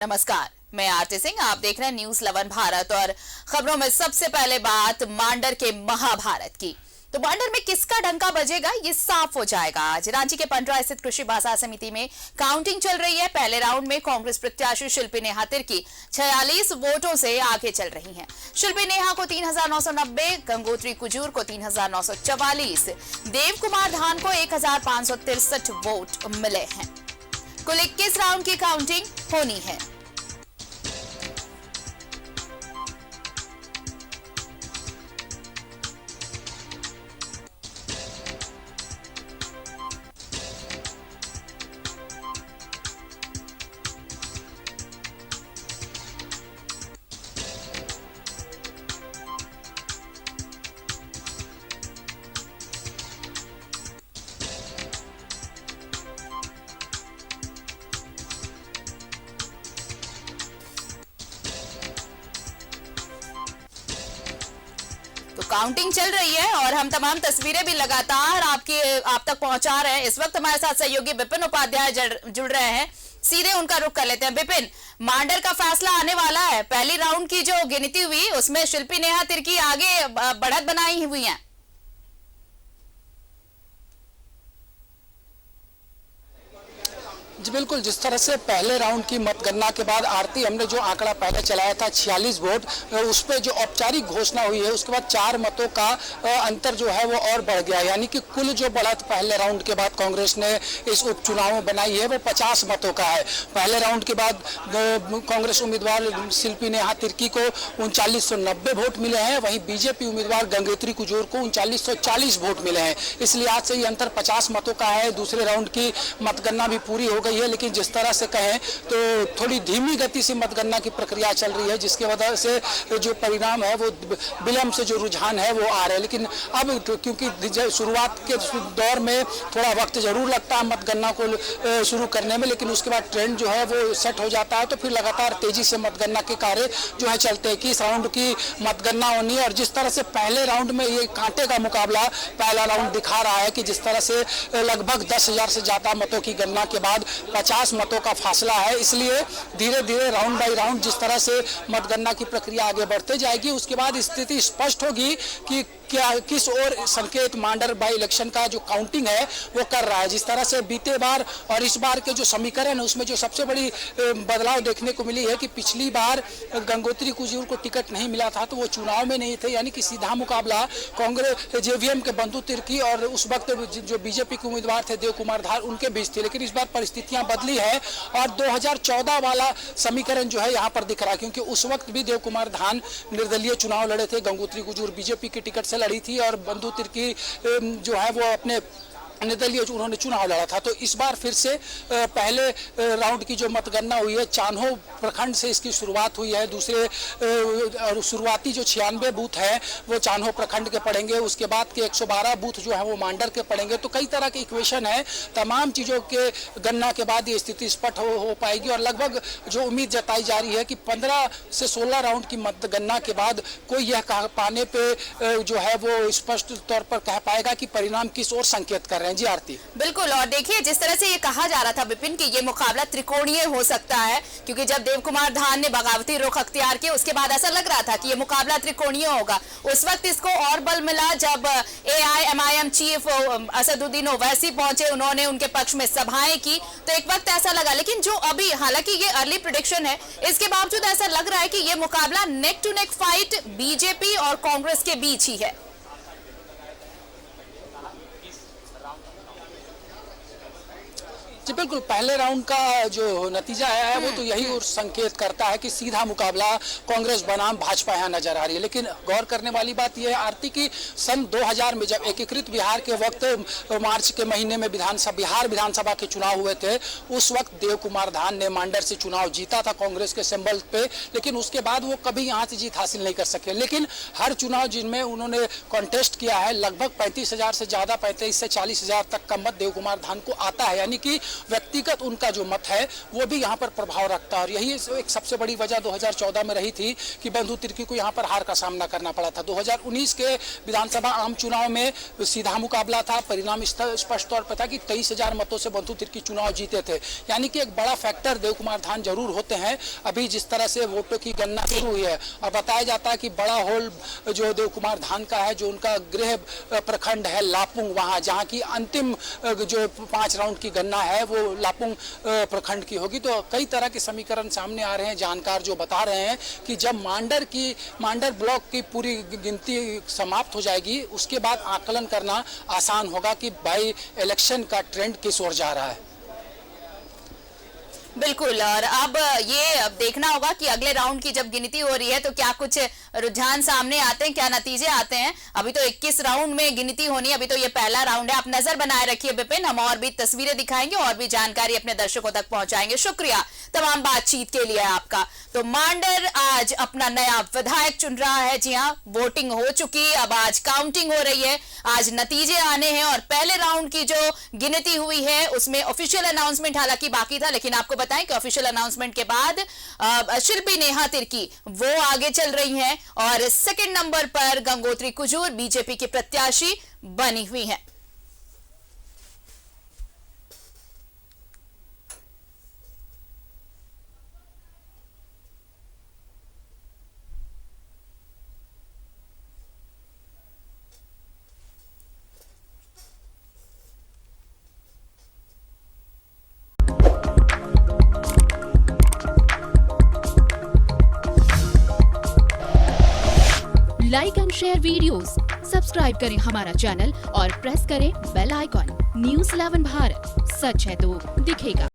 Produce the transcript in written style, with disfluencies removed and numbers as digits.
नमस्कार, मैं आरती सिंह। आप देख रहे हैं न्यूज 11 भारत और खबरों में सबसे पहले बात मांडर के महाभारत की। तो मांडर में किसका डंका बजेगा ये साफ हो जाएगा। आज रांची के पंडरा स्थित कृषि बाजार समिति में काउंटिंग चल रही है। पहले राउंड में कांग्रेस प्रत्याशी शिल्पी नेहा तिर्की 46 वोटों से आगे चल रही हैं। शिल्पी नेहा को 3,990, गंगोत्री कुजूर को 3,944, देव कुमार धान को 1,563 वोट मिले हैं। कुल 21 राउंड की काउंटिंग होनी है। तो काउंटिंग चल रही है और हम तमाम तस्वीरें भी लगातार आप तक पहुंचा रहे हैं। इस वक्त हमारे साथ सहयोगी विपिन उपाध्याय जुड़ रहे हैं। सीधे उनका रुख कर लेते हैं। विपिन, मांडर का फैसला आने वाला है। पहली राउंड की जो गिनती हुई उसमें शिल्पी नेहा तिर्की आगे बढ़त बनाई हुई है। जी बिल्कुल, जिस तरह से पहले राउंड की मतगणना के बाद आरती हमने जो आंकड़ा पहले चलाया था 46 वोट, उस पर जो औपचारिक घोषणा हुई है उसके बाद 4 मतों का अंतर जो है वो और बढ़ गया। यानी कि कुल जो बढ़त पहले राउंड के बाद कांग्रेस ने इस उपचुनाव में बनाई है वो 50 मतों का है। पहले राउंड के बाद कांग्रेस उम्मीदवार शिल्पी नेहा तिर्की को 3990 वोट मिले हैं, वहीं बीजेपी उम्मीदवार गंगोत्री कुजूर को 3940 वोट मिले हैं। इस लिहाज से ये अंतर 50 मतों का है। दूसरे राउंड की मतगणना भी पूरी हो गई है, लेकिन जिस तरह से कहें तो थोड़ी धीमी गति से मतगणना की प्रक्रिया चल रही है, जिसकी वजह से जो परिणाम है वो विलंब से जो रुझान है वो आ रहे हैं। लेकिन अब क्योंकि शुरुआत के दौर में थोड़ा वक्त जरूर लगता है मतगणना को शुरू करने में, लेकिन उसके बाद ट्रेंड जो है वो सेट हो जाता है, तो फिर लगातार तेजी से मतगणना के कार्य जो है चलते हैं कि इस राउंड की मतगणना होनी है। और जिस तरह से पहले राउंड में ये कांटे का मुकाबला पहला राउंड दिखा रहा है कि जिस तरह से लगभग 10,000 से ज्यादा मतों की गणना के बाद 50 मतों का फासला है, इसलिए धीरे धीरे राउंड बाय राउंड जिस तरह से मतगणना की प्रक्रिया आगे बढ़ते जाएगी उसके बाद स्थिति स्पष्ट होगी कि क्या किस ओर संकेत मांडर बाई इलेक्शन का जो काउंटिंग है वो कर रहा है। जिस तरह से बीते बार और इस बार के जो समीकरण है उसमें जो सबसे बड़ी बदलाव देखने को मिली है कि पिछली बार गंगोत्री कुजूर को टिकट नहीं मिला था तो वो चुनाव में नहीं थे, यानी कि सीधा मुकाबला कांग्रेस जेवीएम के बंधु तिर्की और उस वक्त जो बीजेपी के उम्मीदवार थे देव कुमार धान उनके बीच थी। लेकिन इस बार परिस्थितियां बदली है और 2014 वाला समीकरण जो है यहाँ पर दिख रहा है, क्योंकि उस वक्त भी देव कुमार धान निर्दलीय चुनाव लड़े थे। गंगोत्री कुजूर बीजेपी की टिकट से लड़ी थी और बंधु तिर्की जो है वो अपने निर्दलीय उन्होंने चुनाव लड़ा था। तो इस बार फिर से पहले राउंड की जो मतगणना हुई है चान्हो प्रखंड से इसकी शुरुआत हुई है। दूसरे शुरुआती जो 96 बूथ हैं वो चान्हो प्रखंड के पड़ेंगे, उसके बाद के 112 बूथ जो है वो मांडर के पड़ेंगे। तो कई तरह के इक्वेशन है, तमाम चीज़ों के गणना के बाद ये स्थिति स्पष्ट हो पाएगी। और लगभग जो उम्मीद जताई जा रही है कि 15 से 16 राउंड की मतगणना के बाद कोई यह पाने पे जो है वो स्पष्ट तौर पर कह पाएगा कि परिणाम किस ओर संकेत कर रहे हैं। जी आरती, बिल्कुल। और देखिए जिस तरह से ये कहा जा रहा था विपिन कि ये मुकाबला त्रिकोणीय हो सकता है, क्योंकि जब देव कुमार धान ने बगावती रुख अख्तियार किया उसके बाद ऐसा लग रहा था कि ये मुकाबला त्रिकोणीय होगा। उस वक्त इसको और बल मिला जब AIMIM चीफ असदुद्दीन ओवैसी पहुंचे, उन्होंने उनके पक्ष में सभाएं की, तो एक वक्त ऐसा लगा। लेकिन जो अभी, हालांकि ये अर्ली प्रेडिक्शन है, इसके बावजूद ऐसा लग रहा है कि ये मुकाबला neck to neck fight BJP और कांग्रेस के बीच ही है। जी बिल्कुल, पहले राउंड का जो नतीजा आया है वो तो यही और संकेत करता है कि सीधा मुकाबला कांग्रेस बनाम भाजपा यहाँ नजर आ रही है। लेकिन गौर करने वाली बात यह है आरती की सन 2000 में जब एकीकृत बिहार के वक्त मार्च के महीने में बिहार विधानसभा के चुनाव हुए थे, उस वक्त देव कुमार धान ने मांडर से चुनाव जीता था कांग्रेस के सिंबल पे, लेकिन उसके बाद वो कभी यहाँ से जीत हासिल नहीं कर सके। लेकिन हर चुनाव जिनमें उन्होंने कॉन्टेस्ट किया है लगभग 35,000 से ज्यादा, 35 से 40,000 तक का मत देव कुमार धान को आता है, यानी कि व्यक्तिगत उनका जो मत है वो भी यहाँ पर प्रभाव रखता है। और यही एक सबसे बड़ी वजह 2014 में रही थी कि बंधु तिर्की को यहाँ पर हार का सामना करना पड़ा था। 2019 के विधानसभा आम चुनाव में सीधा मुकाबला था, परिणाम स्पष्ट तौर पर था कि 23,000 मतों से बंधु तिर्की चुनाव जीते थे। यानी कि एक बड़ा फैक्टर देव कुमार धान जरूर होते हैं। अभी जिस तरह से वोटों की गणना शुरू हुई है और बताया जाता है कि बड़ा होल जो देव कुमार धान का है, जो उनका गृह प्रखंड है लापुंग, वहां जहां की अंतिम जो 5 राउंड की गणना है वो लापुंग प्रखंड की होगी। तो कई तरह के समीकरण सामने आ रहे हैं। जानकार जो बता रहे हैं कि जब मांडर ब्लॉक की पूरी गिनती समाप्त हो जाएगी उसके बाद आकलन करना आसान होगा कि भाई इलेक्शन का ट्रेंड किस ओर जा रहा है। बिल्कुल, और अब ये देखना होगा कि अगले राउंड की जब गिनती हो रही है तो क्या कुछ रुझान सामने आते हैं, क्या नतीजे आते हैं। अभी तो 21 राउंड में गिनती होनी है, अभी तो ये पहला राउंड है। आप नजर बनाए रखिए विपिन, हम और भी तस्वीरें दिखाएंगे और भी जानकारी अपने दर्शकों तक पहुंचाएंगे। शुक्रिया तमाम बातचीत के लिए आपका। तो मांडर आज अपना नया विधायक चुन रहा है। जी हाँ, वोटिंग हो चुकी, अब आज काउंटिंग हो रही है, आज नतीजे आने हैं और पहले राउंड की जो गिनती हुई है उसमें ऑफिशियल अनाउंसमेंट हालांकि बाकी था, लेकिन आपको बताएं कि ऑफिशियल अनाउंसमेंट के बाद शिल्पी नेहा तिर्की वो आगे चल रही हैं और सेकंड नंबर पर गंगोत्री कुजूर बीजेपी की प्रत्याशी बनी हुई हैं। Like and share videos, subscribe करें हमारा चैनल और प्रेस करें बेल आइकॉन। न्यूज़ 11 भारत, सच है तो दिखेगा।